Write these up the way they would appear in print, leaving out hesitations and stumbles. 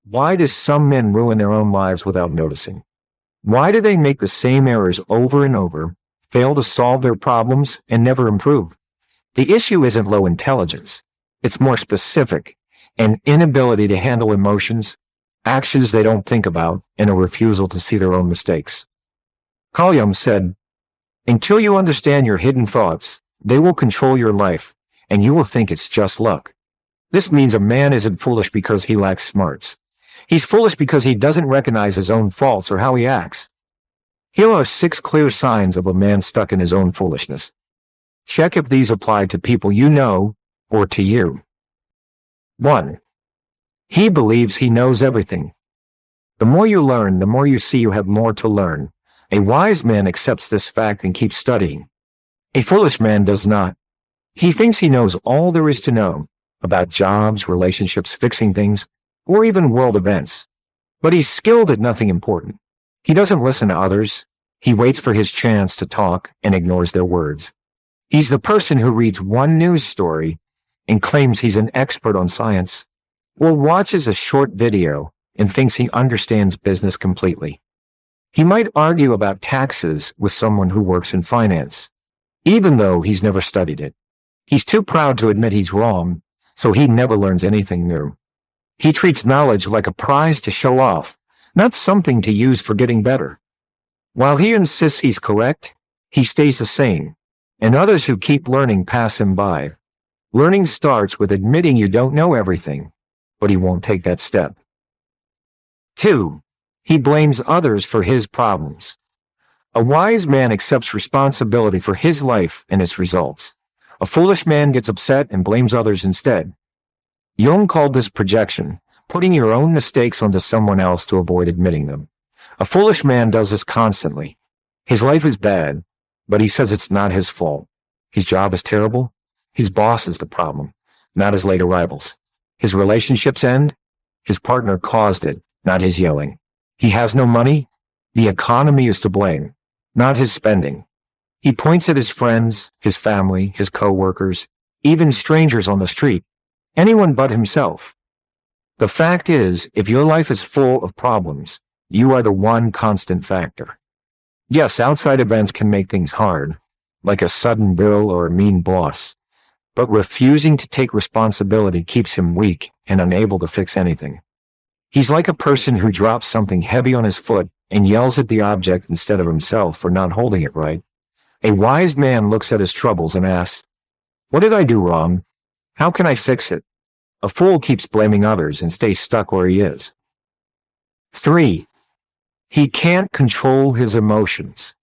Why do some men ruin their own lives without noticing? Why do they make the same errors over and over, fail to solve their problems, and never improve? The issue isn't low intelligence. It's more specific, an inability to handle emotions, actions they don't think about, and a refusal to see their own mistakes. Carl Jung said, "Until you understand your hidden thoughts, they will control your life, and you will think it's just luck." This means a man isn't foolish because he lacks smarts. He's foolish because he doesn't recognize his own faults or how he acts. Here are 6 clear signs of a man stuck in his own foolishness. Check if these apply to people you know or to you. 1. He believes he knows everything. The more you learn, the more you see you have more to learn. A wise man accepts this fact and keeps studying. A foolish man does not. He thinks he knows all there is to know about jobs, relationships, fixing things, or even world events. But he's skilled at nothing important. He doesn't listen to others. He waits for his chance to talk and ignores their words. He's the person who reads one news story and claims he's an expert on science, or watches a short video and thinks he understands business completely. He might argue about taxes with someone who works in finance, even though he's never studied it. He's too proud to admit he's wrong, so he never learns anything new. He treats knowledge like a prize to show off, not something to use for getting better. While he insists he's correct, he stays the same, and others who keep learning pass him by. Learning starts with admitting you don't know everything, but he won't take that step. 2. He blames others for his problems. A wise man accepts responsibility for his life and its results. A foolish man gets upset and blames others instead. Jung called this projection, putting your own mistakes onto someone else to avoid admitting them. A foolish man does this constantly. His life is bad, but he says it's not his fault. His job is terrible. His boss is the problem, not his late arrivals. His relationships end. His partner caused it, not his yelling. He has no money. The economy is to blame, not his spending. He points at his friends, his family, his co-workers, even strangers on the street. Anyone but himself. The fact is, if your life is full of problems, you are the one constant factor. Yes, outside events can make things hard, like a sudden bill or a mean boss, but refusing to take responsibility keeps him weak and unable to fix anything. He's like a person who drops something heavy on his foot and yells at the object instead of himself for not holding it right. A wise man looks at his troubles and asks, "What did I do wrong? How can I fix it?" A fool keeps blaming others and stays stuck where he is. 3. He can't control his emotions.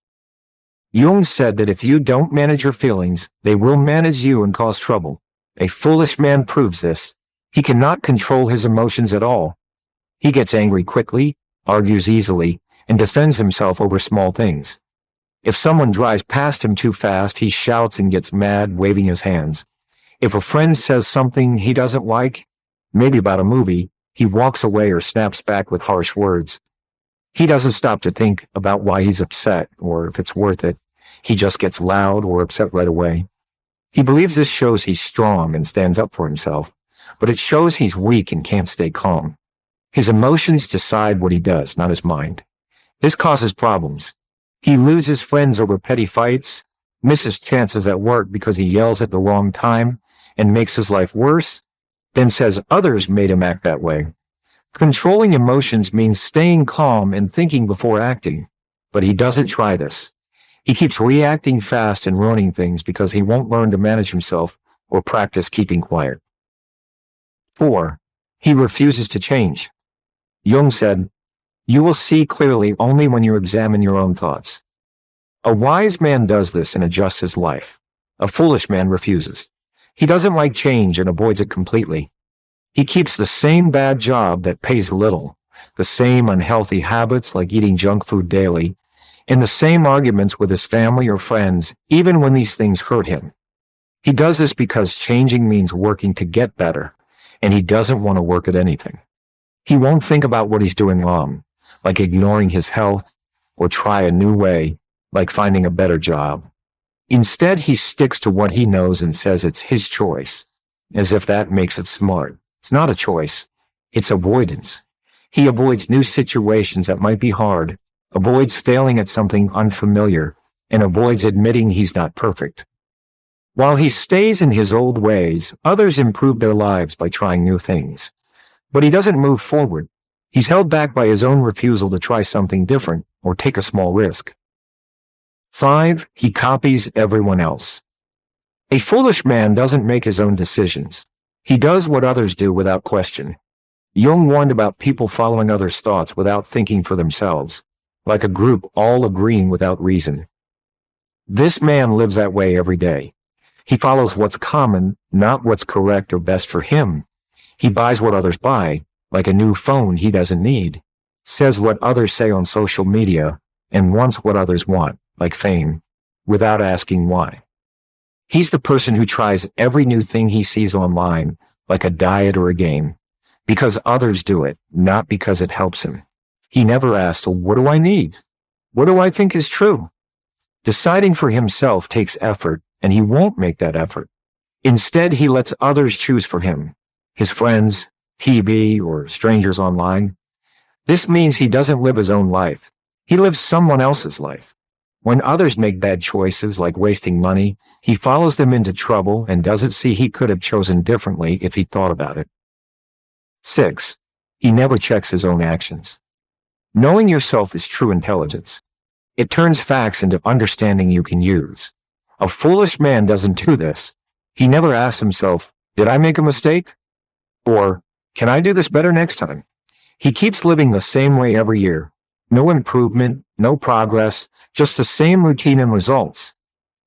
Jung said that if you don't manage your feelings, they will manage you and cause trouble. A foolish man proves this. He cannot control his emotions at all. He gets angry quickly, argues easily, and defends himself over small things. If someone drives past him too fast, he shouts and gets mad, waving his hands. If a friend says something he doesn't like, maybe about a movie, he walks away or snaps back with harsh words. He doesn't stop to think about why he's upset or if it's worth it. He just gets loud or upset right away. He believes this shows he's strong and stands up for himself, but it shows he's weak and can't stay calm. His emotions decide what he does, not his mind. This causes problems. He loses friends over petty fights, misses chances at work because he yells at the wrong time, and makes his life worse, then says others made him act that way. Controlling emotions means staying calm and thinking before acting, but he doesn't try this. He keeps reacting fast and ruining things because he won't learn to manage himself or practice keeping quiet. 4. He refuses to change. Jung said, "You will see clearly only when you examine your own thoughts." A wise man does this and adjusts his life. A foolish man refuses. He doesn't like change and avoids it completely. He keeps the same bad job that pays little, the same unhealthy habits like eating junk food daily, and the same arguments with his family or friends, even when these things hurt him. He does this because changing means working to get better, and he doesn't want to work at anything. He won't think about what he's doing wrong, like ignoring his health, or try a new way, like finding a better job. Instead, he sticks to what he knows and says it's his choice, as if that makes it smart. It's not a choice. It's avoidance. He avoids new situations that might be hard, avoids failing at something unfamiliar, and avoids admitting he's not perfect. While he stays in his old ways, others improve their lives by trying new things. But he doesn't move forward. He's held back by his own refusal to try something different or take a small risk. 5. He copies everyone else. A foolish man doesn't make his own decisions. He does what others do without question. Jung warned about people following others' thoughts without thinking for themselves, like a group all agreeing without reason. This man lives that way every day. He follows what's common, not what's correct or best for him. He buys what others buy, like a new phone he doesn't need, says what others say on social media, and wants what others want, like fame, without asking why. He's the person who tries every new thing he sees online, like a diet or a game, because others do it, not because it helps him. He never asks, what do I need? What do I think is true? Deciding for himself takes effort, and he won't make that effort. Instead, he lets others choose for him, his friends, PB, or strangers online. This means he doesn't live his own life. He lives someone else's life. When others make bad choices like wasting money, he follows them into trouble and doesn't see he could have chosen differently if he thought about it. 6. He never checks his own actions. Knowing yourself is true intelligence. It turns facts into understanding you can use. A foolish man doesn't do this. He never asks himself, did I make a mistake? Or, can I do this better next time? He keeps living the same way every year. No improvement, no progress, just the same routine and results.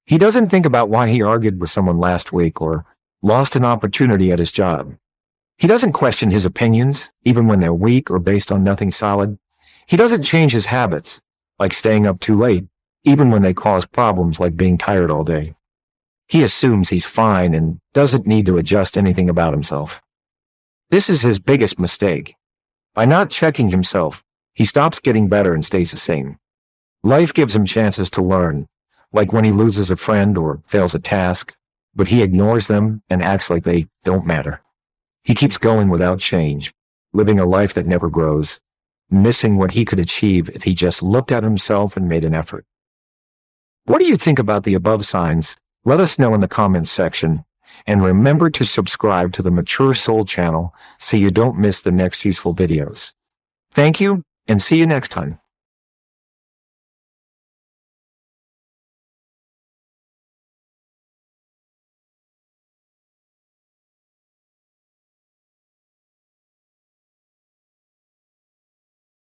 He doesn't think about why he argued with someone last week or lost an opportunity at his job. He doesn't question his opinions, even when they're weak or based on nothing solid. He doesn't change his habits, like staying up too late, even when they cause problems like being tired all day. He assumes he's fine and doesn't need to adjust anything about himself. This is his biggest mistake. By not checking himself, he stops getting better and stays the same. Life gives him chances to learn, like when he loses a friend or fails a task, but he ignores them and acts like they don't matter. He keeps going without change, living a life that never grows, missing what he could achieve if he just looked at himself and made an effort. What do you think about the above signs? Let us know in the comments section, and remember to subscribe to the Mature Soul channel so you don't miss the next useful videos. Thank you, and see you next time.